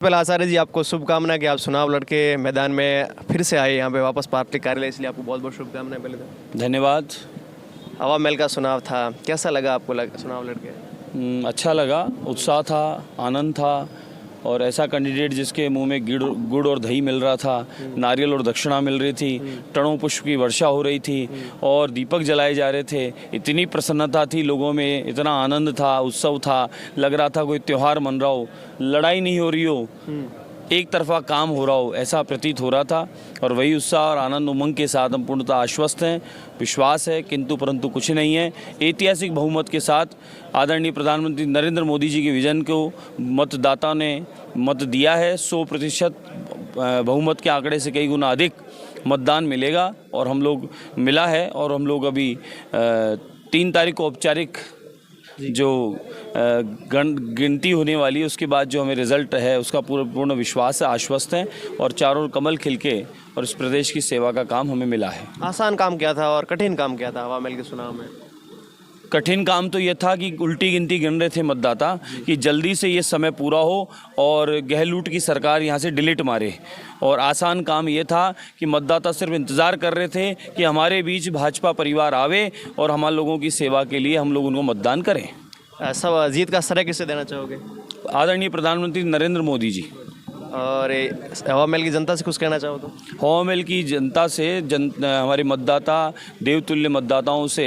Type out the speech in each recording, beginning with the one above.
पहले आचार्य जी आपको शुभकामनाएं कि आप चुनाव लड़के मैदान में फिर से आए यहाँ पे वापस पार्टी कार्यालय, इसलिए आपको बहुत बहुत शुभकामनाएं। पहले तो धन्यवाद। हवा महल का चुनाव था, कैसा लगा आपको चुनाव लड़के? अच्छा लगा, उत्साह था, आनंद था और ऐसा कैंडिडेट जिसके मुंह में गुड़ और दही मिल रहा था, नारियल और दक्षिणा मिल रही थी, टणों पुष्प की वर्षा हो रही थी और दीपक जलाए जा रहे थे। इतनी प्रसन्नता थी लोगों में, इतना आनंद था, उत्सव था, लग रहा था कोई त्यौहार मन रहा हो, लड़ाई नहीं हो रही हो, एक तरफा काम हो रहा हो, ऐसा प्रतीत हो रहा था। और वही उत्साह और आनंद उमंग के साथ हम पूर्णतः आश्वस्त हैं। विश्वास है किंतु परंतु कुछ नहीं है। ऐतिहासिक बहुमत के साथ आदरणीय प्रधानमंत्री नरेंद्र मोदी जी के विजन को मतदाता ने मत दिया है। 100% बहुमत के आंकड़े से कई गुना अधिक मतदान मिलेगा और हम लोग मिला है। और हम लोग अभी 3 तारीख को औपचारिक जो गिनती होने वाली है, उसके बाद जो हमें रिजल्ट है उसका पूर्ण विश्वास है, आश्वस्त हैं और चारों कमल खिलके और इस प्रदेश की सेवा का काम हमें मिला है। आसान काम क्या था और कठिन काम क्या था हवा महल के चुनाव में? कठिन काम तो ये था कि उल्टी गिनती गिन रहे थे मतदाता कि जल्दी से ये समय पूरा हो और गहलोत की सरकार यहाँ से डिलीट मारे। और आसान काम ये था कि मतदाता सिर्फ इंतज़ार कर रहे थे कि हमारे बीच भाजपा परिवार आवे और हमारे लोगों की सेवा के लिए हम लोग उनको मतदान करें। सब जीत का श्रेय किसे देना चाहोगे? आदरणीय प्रधानमंत्री नरेंद्र मोदी जी। और हवा महल की जनता से कुछ कहना चाहो तो? हवा महल की जनता से हमारे मतदाता देवतुल्य मतदाताओं से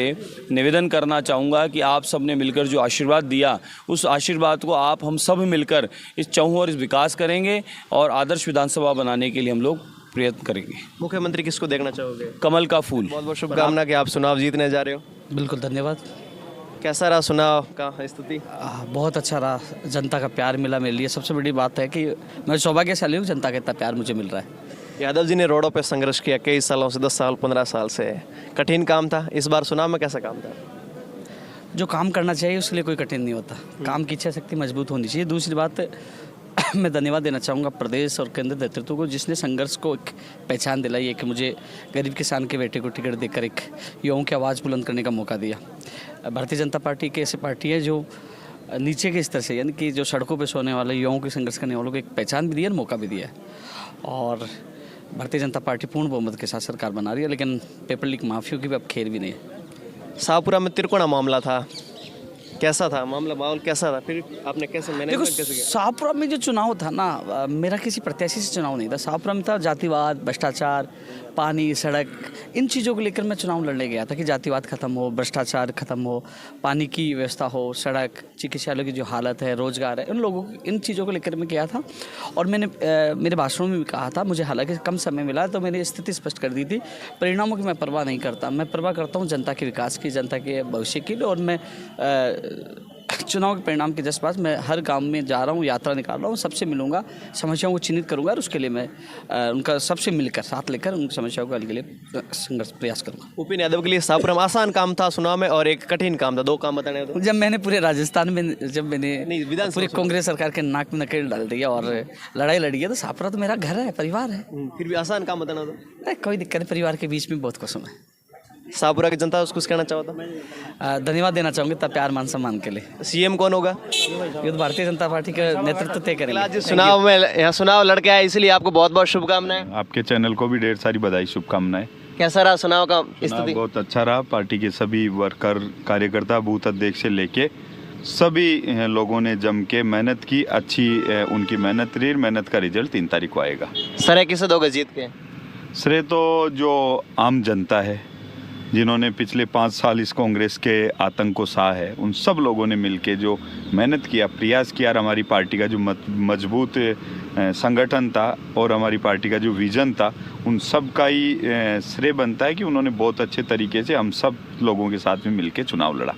निवेदन करना चाहूँगा कि आप सब ने मिलकर जो आशीर्वाद दिया, उस आशीर्वाद को आप हम सब मिलकर इस चहुओर इस विकास करेंगे और आदर्श विधानसभा बनाने के लिए हम लोग प्रयत्न करेंगे। मुख्यमंत्री किसको देखना चाहोगे? कमल का फूल। बहुत बहुत शुभकामना कि आप चुनाव जीतने जा रहे हो। बिल्कुल, धन्यवाद। कैसा रहा चुनाव का स्थिति? बहुत अच्छा रहा, जनता का प्यार मिला मेरे लिए। सबसे बड़ी बात है कि मैं सौभाग्यशाली हूँ, जनता का इतना प्यार मुझे मिल रहा है। यादव जी ने रोडों पे संघर्ष किया कई सालों से, 10 साल 15 साल से। कठिन काम था, इस बार चुनाव में कैसा काम था? जो काम करना चाहिए उसके लिए कोई कठिन नहीं होता, काम की इच्छा शक्ति मजबूत होनी चाहिए। दूसरी बात मैं धन्यवाद देना चाहूँगा प्रदेश और केंद्र नेतृत्व को, जिसने संघर्ष को एक पहचान दिलाई है कि मुझे गरीब किसान के बेटे को टिकट देकर एक युवाओं की आवाज़ बुलंद करने का मौका दिया। भारतीय जनता पार्टी की ऐसी पार्टी है जो नीचे के स्तर से, यानी कि जो सड़कों पे सोने वाले युवाओं की संघर्ष करने वालों को एक पहचान भी दी है और मौका भी दिया है। और भारतीय जनता पार्टी पूर्ण बहुमत के साथ सरकार बना रही है, लेकिन पेपर लीक माफियों की भी अब खेर भी नहीं है। शाहपुरा में त्रिकोणा मामला था, कैसा था मामला? माहौल कैसा था? फिर आपने कैसे मैनेजमेंट कैसे किया? शाहपुरा में जो चुनाव था ना, मेरा किसी प्रत्याशी से चुनाव नहीं था। शाहपुरा में था जातिवाद, भ्रष्टाचार, पानी, सड़क, इन चीज़ों को लेकर मैं चुनाव लड़ने गया था कि जातिवाद खत्म हो, भ्रष्टाचार खत्म हो, पानी की व्यवस्था हो, सड़क, चिकित्सालय की जो हालत है, रोजगार है, इन चीज़ों को लेकर मैं गया था। और मैंने मेरे भाषणों में भी कहा था, मुझे हालांकि कम समय मिला तो मैंने स्थिति स्पष्ट कर दी थी। परिणामों की मैं परवाह नहीं करता, मैं परवाह करता हूँ जनता के विकास की, जनता के भविष्य की। और मैं चुनाव के परिणाम के जज्बात मैं हर गांव में जा रहा हूं, यात्रा निकाल रहा हूं, सबसे मिलूंगा, समस्याओं को चिन्हित करूंगा और उसके लिए मैं उनका सबसे मिलकर साथ लेकर उनकी समस्याओं के हल के लिए संघर्ष प्रयास करूंगा। उपेंद्र यादव के लिए शाहपुरा में आसान काम था चुनाव में और एक कठिन काम था, 2 काम बताने तो? जब मैंने पूरे राजस्थान में पूरी कांग्रेस सरकार के नाक में नकेल डाल दिया और लड़ाई लड़ी है, तो शाहपुरा तो मेरा घर है, परिवार है। फिर भी आसान काम बताना तो? नहीं, कोई दिक्कत नहीं, परिवार के बीच में बहुत कुसुम है। शाहपुरा की जनता उसको कुछ कहना चाहो तो? धन्यवाद देना चाहूँगी तब प्यार मान सम्मान के लिए। सीएम कौन होगा? ये तो भारतीय जनता पार्टी का नेतृत्व तय करेंगे। चुनाव में यहाँ चुनाव लड़के आए, इसलिए आपको बहुत बहुत शुभकामनाएं। आपके चैनल को भी ढेर सारी बधाई, शुभकामनाएं। कैसा रहा चुनाव का स्थिति? बहुत अच्छा रहा। पार्टी के सभी वर्कर, कार्यकर्ता, बूथ अध्यक्ष से लेके सभी लोगों ने जम के मेहनत की। अच्छी उनकी मेहनत रही, मेहनत का रिजल्ट 3 तारीख को आएगा। श्रेय किसे दोगे जीत के? श्रेय तो जो आम जनता है, जिन्होंने पिछले 5 साल इस कांग्रेस के आतंक को सहा है, उन सब लोगों ने मिलके जो मेहनत किया, प्रयास किया, और हमारी पार्टी का जो मजबूत संगठन था और हमारी पार्टी का जो विजन था, उन सब का ही श्रेय बनता है कि उन्होंने बहुत अच्छे तरीके से हम सब लोगों के साथ में मिलके चुनाव लड़ा।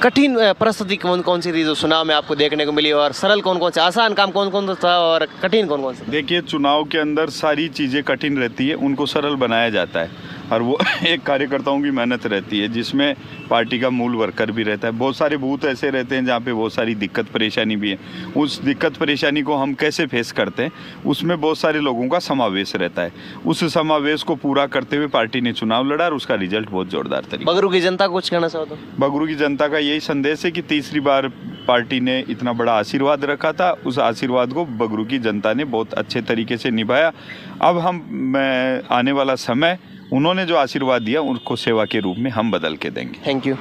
कठिन परिस्थिति कौन कौन सी थी जो चुनाव में आपको देखने को मिली, और सरल कौन कौन सा, आसान काम कौन कौन था और कठिन कौन कौन सा? देखिए, चुनाव के अंदर सारी चीज़ें कठिन रहती है, उनको सरल बनाया जाता है। और वो एक कार्यकर्ताओं की मेहनत रहती है, जिसमें पार्टी का मूल वर्कर भी रहता है। बहुत सारे बूथ ऐसे रहते हैं जहाँ पे बहुत सारी दिक्कत परेशानी भी है। उस दिक्कत परेशानी को हम कैसे फेस करते हैं, उसमें बहुत सारे लोगों का समावेश रहता है। उस समावेश को पूरा करते हुए पार्टी ने चुनाव लड़ा और उसका रिजल्ट बहुत जोरदार तरीके। बगरू की जनता को कुछ कहना चाहो तो? बगरू की जनता का यही संदेश है कि तीसरी बार पार्टी ने इतना बड़ा आशीर्वाद रखा था, उस आशीर्वाद को बगरू की जनता ने बहुत अच्छे तरीके से निभाया। अब आने वाला समय उन्होंने जो आशीर्वाद दिया उनको सेवा के रूप में हम बदल के देंगे। Thank you.